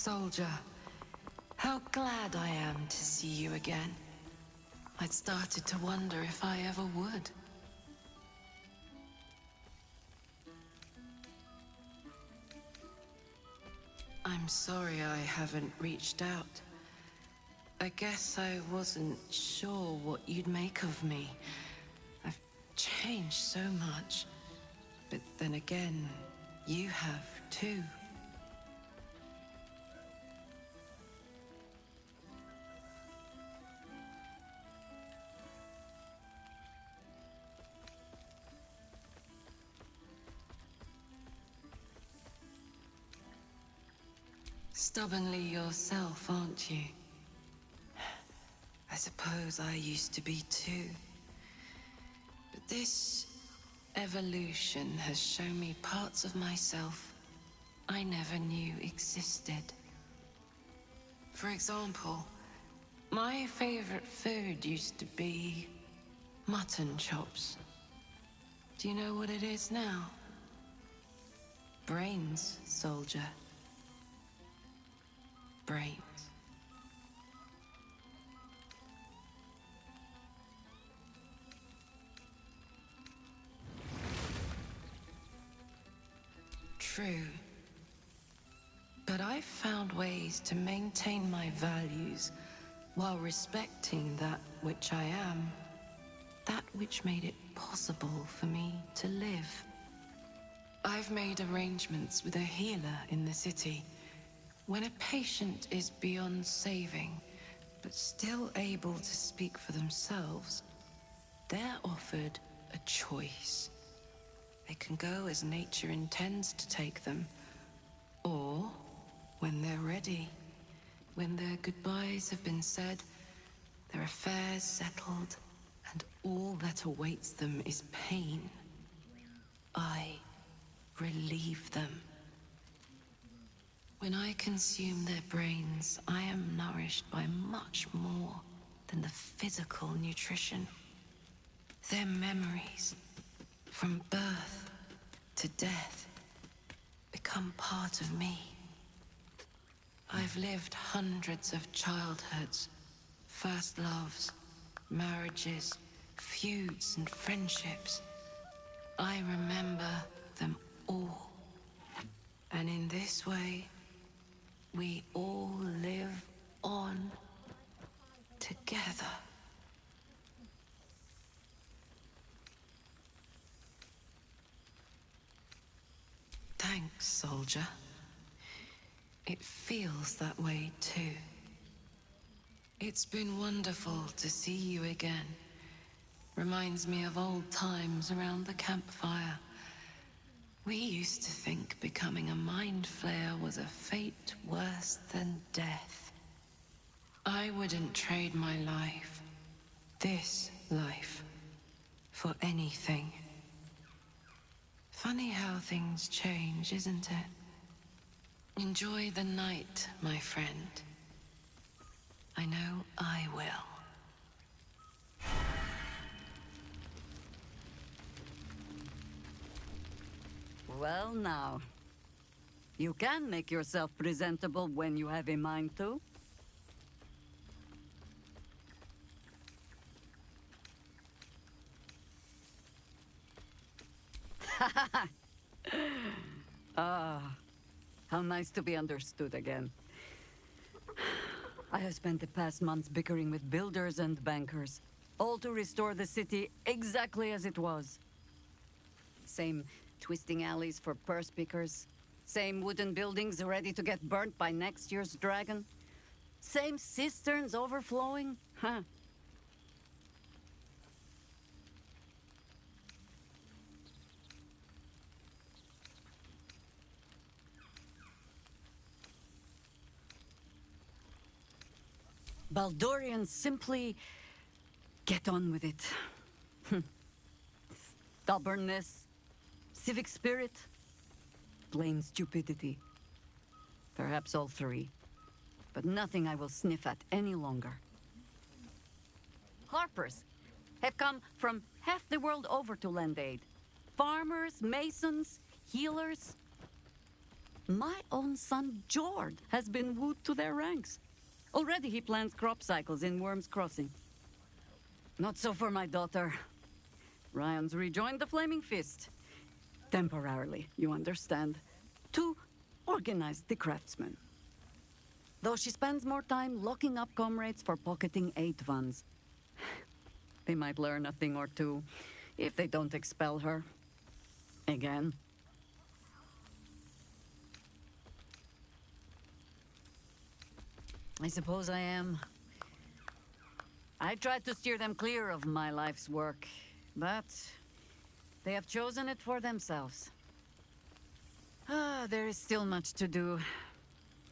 Soldier, how glad I am to see you again. I'd started to wonder if I ever would. I'm sorry I haven't reached out. I guess I wasn't sure what you'd make of me. I've changed so much. But then again, you have too. Stubbornly yourself, aren't you? I suppose I used to be too. But this evolution has shown me parts of myself I never knew existed. For example, my favorite food used to be mutton chops. Do you know what it is now? Brains, soldier. Brains. True. But I've found ways to maintain my values while respecting that which I am. That which made it possible for me to live. I've made arrangements with a healer in the city. When a patient is beyond saving, but still able to speak for themselves, they're offered a choice. They can go as nature intends to take them, or when they're ready, when their goodbyes have been said, their affairs settled, and all that awaits them is pain, I relieve them. When I consume their brains, I am nourished by much more than the physical nutrition. Their memories, from birth to death, become part of me. I've lived hundreds of childhoods, first loves, marriages, feuds and friendships. I remember them all. And in this way, we all live on together. Thanks, soldier. It feels that way too. It's been wonderful to see you again. Reminds me of old times around the campfire. We used to think becoming a mind flayer was a fate worse than death. I wouldn't trade my life, this life, for anything. Funny how things change, isn't it? Enjoy the night, my friend. I know I will. Well now, you can make yourself presentable when you have a mind to. Ah, how nice to be understood again. I have spent the past months bickering with builders and bankers, all to restore the city exactly as it was. Same twisting alleys for purse pickers. Same wooden buildings ready to get burnt by next year's dragon. Same cisterns overflowing. Huh. Baldurians simply get on with it. Stubbornness, civic spirit, plain stupidity. Perhaps all three, but nothing I will sniff at any longer. Harpers have come from half the world over to lend aid. Farmers, masons, healers. My own son, Jord, has been wooed to their ranks. Already he plans crop cycles in Worm's Crossing. Not so for my daughter. Ryan's rejoined the Flaming Fist. Temporarily, you understand. To organize the craftsmen. Though she spends more time locking up comrades for pocketing aaaand. They might learn a thing or two, if they don't expel her. Again. I suppose I am. I tried to steer them clear of my life's work, but they have chosen it for themselves. There is still much to do.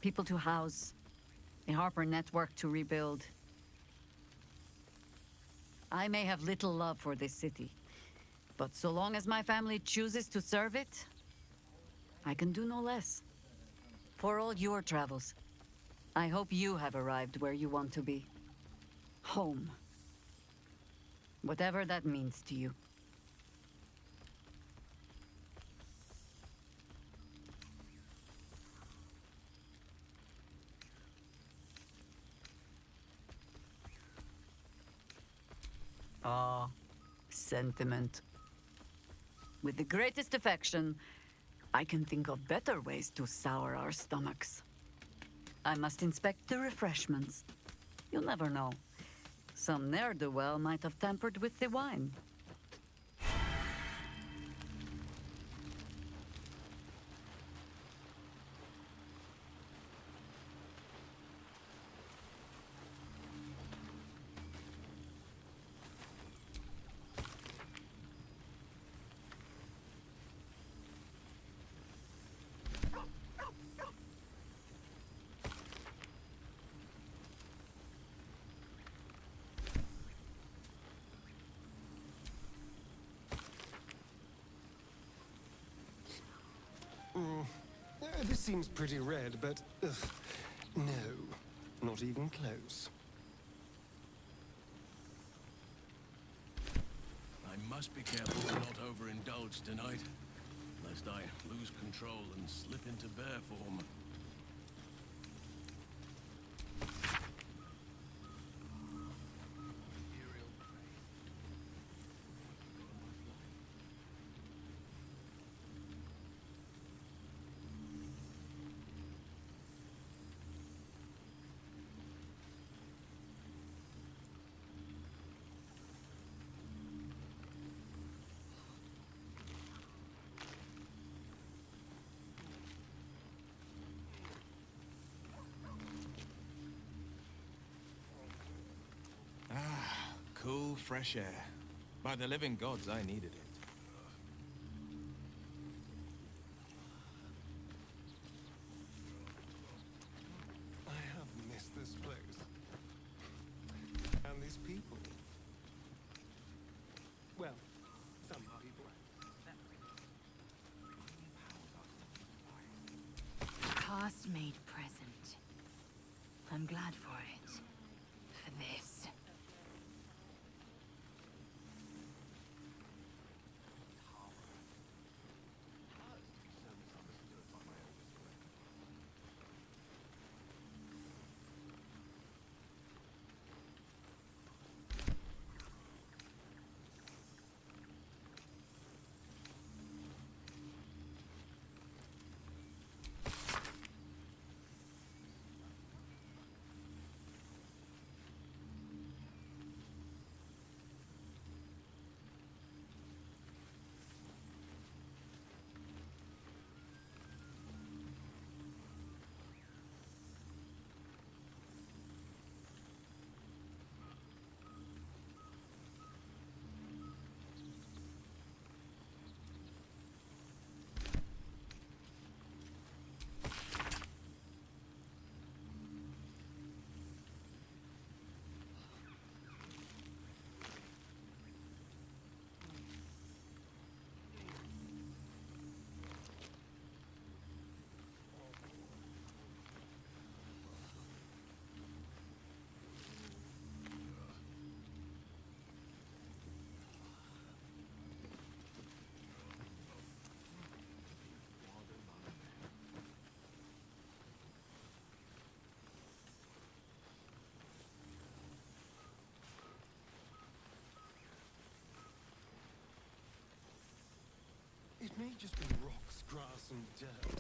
People to house. A Harper network to rebuild. I may have little love for this city, but so long as my family chooses to serve it, I can do no less. For all your travels, I hope you have arrived where you want to be. Home. Whatever that means to you. Ah, sentiment. With the greatest affection, I can think of better ways to sour our stomachs. I must inspect the refreshments. You'll never know. Some ne'er-do-well might have tampered with the wine. This seems pretty red, but no, not even close. I must be careful to not overindulge tonight, lest I lose control and slip into bear form. Cool, fresh air. By the living gods, I needed it. I have missed this place. And these people. Well, some people. Past made present. I'm glad for it. For this. grass and dirt.